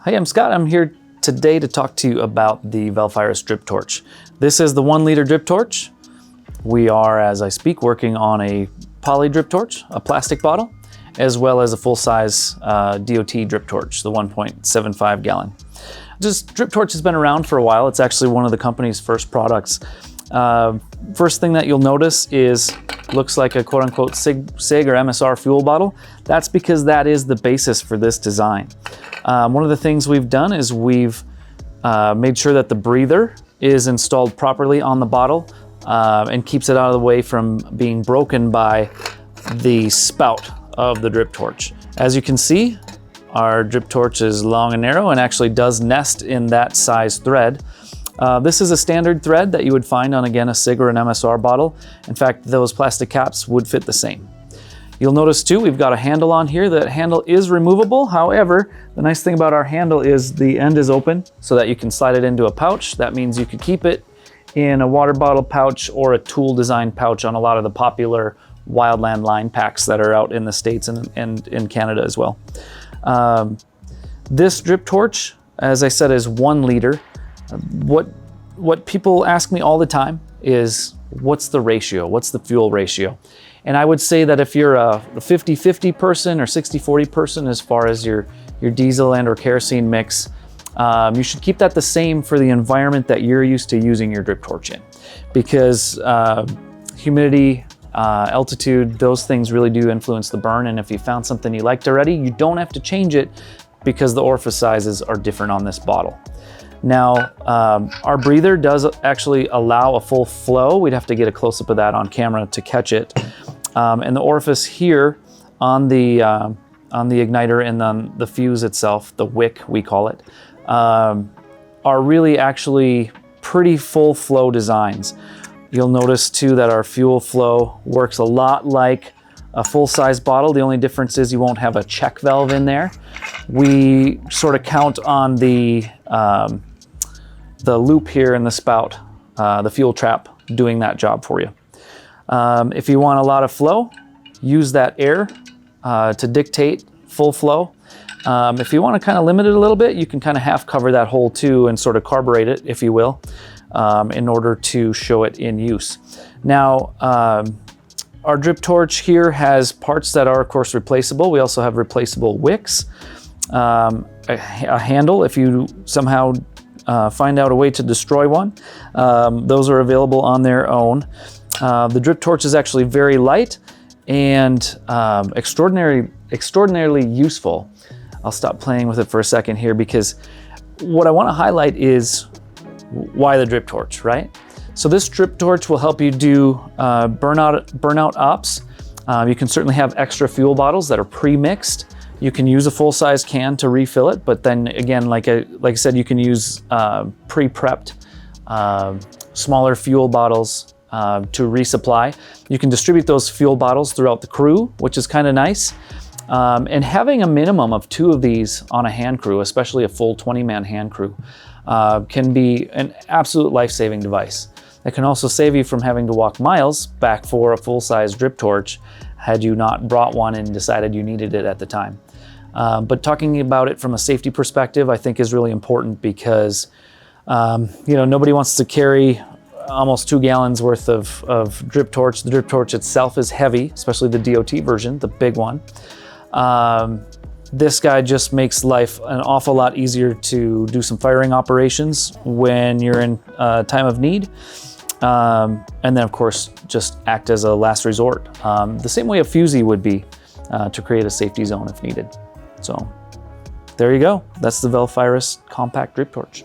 Hey, I'm Scott. I'm here today to talk to you about the VFT Drip Torch. This is the 1 liter drip torch. We are, as I speak, working on a poly drip torch, a plastic bottle, as well as a full-size DOT drip torch, the 1.75 gallon. This drip torch has been around for a while. It's actually one of the company's first products. First thing that you'll notice is looks like a quote-unquote SIG or MSR fuel bottle. That's because that is the basis for this design. One of the things we've done is we've made sure that the breather is installed properly on the bottle and keeps it out of the way from being broken by the spout of the drip torch. As you can see, our drip torch is long and narrow and actually does nest in that size thread. This is a standard thread that you would find on, again, a SIG or an MSR bottle. In fact, those plastic caps would fit the same. You'll notice too, we've got a handle on here. That handle is removable. However, the nice thing about our handle is the end is open so that you can slide it into a pouch. That means you could keep it in a water bottle pouch or a tool design pouch on a lot of the popular wildland line packs that are out in the States and in Canada as well. This drip torch, as I said, is 1 liter. What people ask me all the time is, what's the ratio? What's the fuel ratio? And I would say that if you're a 50-50 person or 60-40 person as far as your diesel and or kerosene mix, you should keep that the same for the environment that you're used to using your drip torch in. Because humidity, altitude, those things really do influence the burn. And if you found something you liked already, you don't have to change it because the orifice sizes are different on this bottle. Now, our breather does actually allow a full flow. We'd have to get a close-up of that on camera to catch it. And the orifice here on the igniter and on the fuse itself, the wick we call it, are really actually pretty full flow designs. You'll notice too that our fuel flow works a lot like a full-size bottle. The only difference is you won't have a check valve in there. We sort of count on the loop here in the spout, the fuel trap, doing that job for you. If you want a lot of flow, use that air to dictate full flow. If you want to kind of limit it a little bit, you can kind of half cover that hole too and sort of carburate it, if you will, in order to show it in use. Now, our drip torch here has parts that are, of course, replaceable. We also have replaceable wicks, a handle if you somehow find out a way to destroy one. Those are available on their own. The drip torch is actually very light and extraordinarily useful. I'll stop playing with it for a second here because what I want to highlight is why the drip torch, right? So this drip torch will help you do burnout ops. You can certainly have extra fuel bottles that are pre-mixed. You can use a full-size can to refill it, but then again, like I said, you can use pre-prepped smaller fuel bottles to resupply. You can distribute those fuel bottles throughout the crew, which is kind of nice. And having a minimum of 2 of these on a hand crew, especially a full 20-man hand crew, can be an absolute life-saving device. It can also save you from having to walk miles back for a full-size drip torch had you not brought one and decided you needed it at the time. But talking about it from a safety perspective, I think is really important because nobody wants to carry almost 2 gallons worth of drip torch. The drip torch itself is heavy, especially the DOT version, the big one. This guy just makes life an awful lot easier to do some firing operations when you're in time of need. And then of course, just act as a last resort. The same way a fusee would be to create a safety zone if needed. So there you go. That's the VFT Compact Drip Torch.